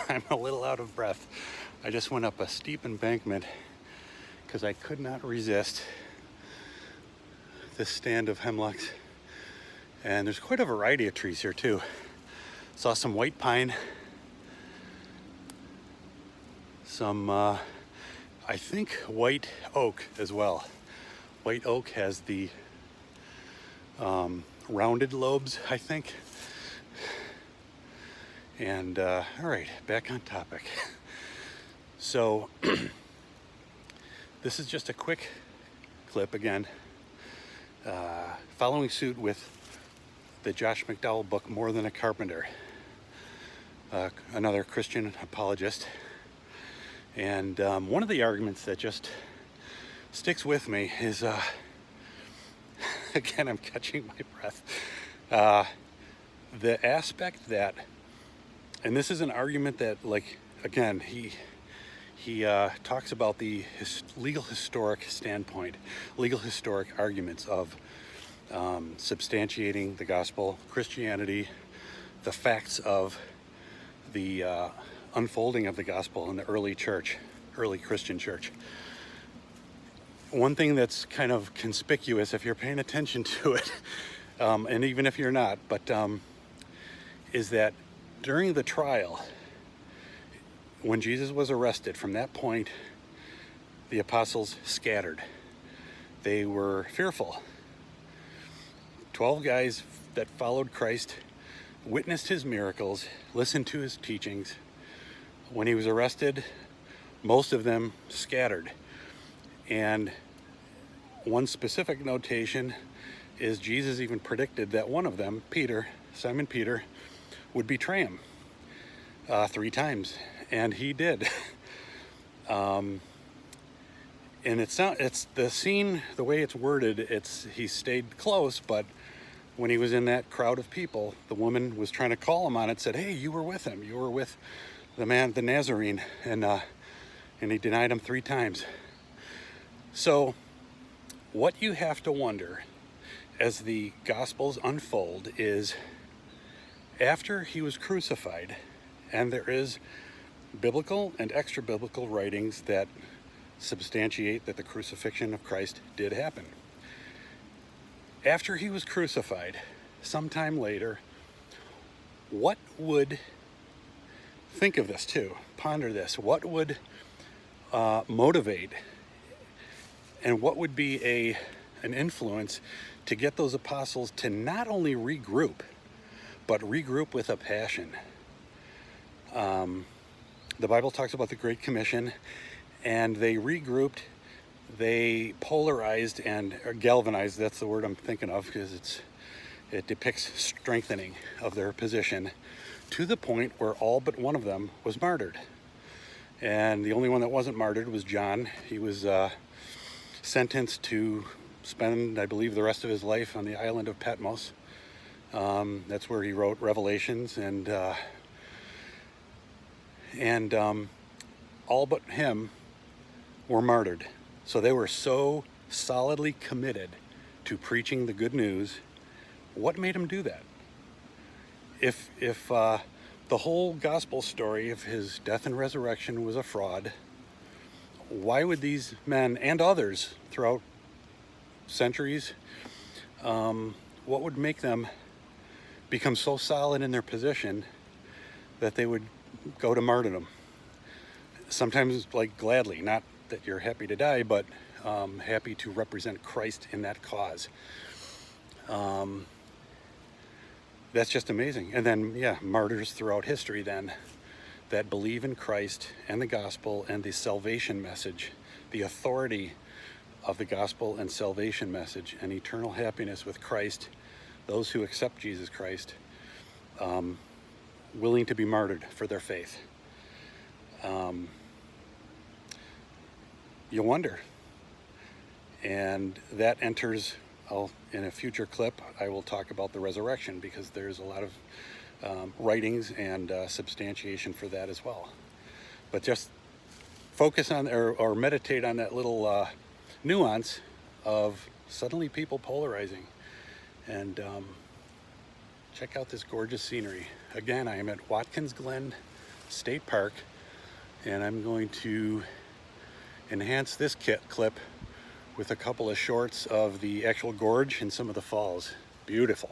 I'm a little out of breath. I just went up a steep embankment because I could not resist this stand of hemlocks. And there's quite a variety of trees here too. Saw some white pine, some I think white oak as well. White oak has the rounded lobes, I think. And all right, back on topic. So this is just a quick clip again, following suit with the Josh McDowell book, More Than a Carpenter, another Christian apologist. And one of the arguments that just sticks with me is, again, I'm catching my breath, the aspect that, and this is an argument that, like, again, he talks about the legal historic standpoint, legal historic arguments of substantiating the gospel, Christianity, the facts of the unfolding of the gospel in the early church, early Christian church. One thing that's kind of conspicuous if you're paying attention to it, and even if you're not, but is that during the trial, when Jesus was arrested, from that point, the apostles scattered. They were fearful. 12 guys that followed Christ, witnessed his miracles, listened to his teachings. When he was arrested, most of them scattered. And one specific notation is Jesus even predicted that one of them, Peter, Simon Peter, would betray him 3 times, and he did. And it's the scene, the way it's worded, he stayed close, but when he was in that crowd of people, the woman was trying to call him on it, said, "Hey, you were with him. You were with the man, the Nazarene," and he denied him 3 times. So what you have to wonder as the Gospels unfold is, after he was crucified, and there is biblical and extra biblical writings that substantiate that the crucifixion of Christ did happen. After he was crucified, sometime later, what would, think of this too, ponder this, what would motivate and what would be an influence to get those apostles to not only regroup, but regroup with a passion? The Bible talks about the Great Commission, and they regrouped, they polarized and galvanized, that's the word I'm thinking of, because it depicts strengthening of their position, to the point where all but one of them was martyred. And the only one that wasn't martyred was John. He was sentenced to spend, I believe, the rest of his life on the island of Patmos. That's where he wrote Revelations, and all but him were martyred. So they were so solidly committed to preaching the good news. What made them do that? If the whole gospel story of his death and resurrection was a fraud, why would these men and others throughout centuries, what would make them become so solid in their position that they would go to martyrdom? Sometimes, like, gladly, not that you're happy to die, but happy to represent Christ in that cause. That's just amazing. And then, yeah, martyrs throughout history then that believe in Christ and the gospel and the salvation message, the authority of the gospel and salvation message and eternal happiness with Christ, those who accept Jesus Christ, willing to be martyred for their faith. You wonder. And that enters, in a future clip, I will talk about the resurrection, because there's a lot of writings and substantiation for that as well. But just focus on or meditate on that little nuance of suddenly people polarizing. And check out this gorgeous scenery. Again, I am at Watkins Glen State Park, and I'm going to enhance this clip with a couple of shorts of the actual gorge and some of the falls. Beautiful.